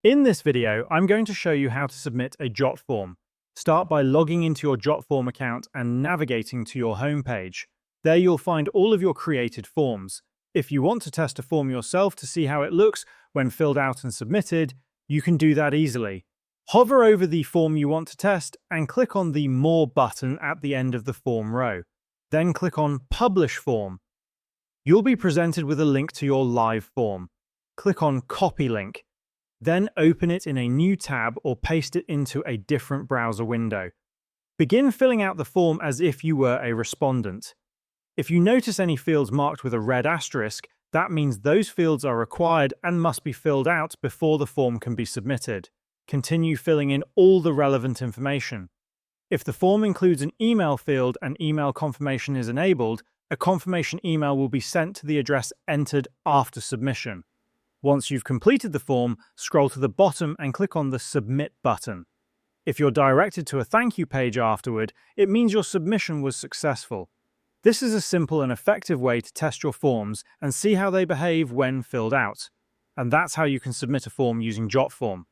In this video, I'm going to show you how to submit a Jotform. Start by logging into your Jotform account and navigating to your homepage. There you'll find all of your created forms. If you want to test a form yourself to see how it looks when filled out and submitted, you can do that easily. Hover over the form you want to test and click on the More button at the end of the form row. Then click on Publish Form. You'll be presented with a link to your live form. Click on Copy Link. Then open it in a new tab or paste it into a different browser window. Begin filling out the form as if you were a respondent. If you notice any fields marked with a red asterisk, that means those fields are required and must be filled out before the form can be submitted. Continue filling in all the relevant information. If the form includes an email field and email confirmation is enabled, a confirmation email will be sent to the address entered after submission. Once you've completed the form, scroll to the bottom and click on the Submit button. If you're directed to a thank you page afterward, it means your submission was successful. This is a simple and effective way to test your forms and see how they behave when filled out. And that's how you can submit a form using Jotform.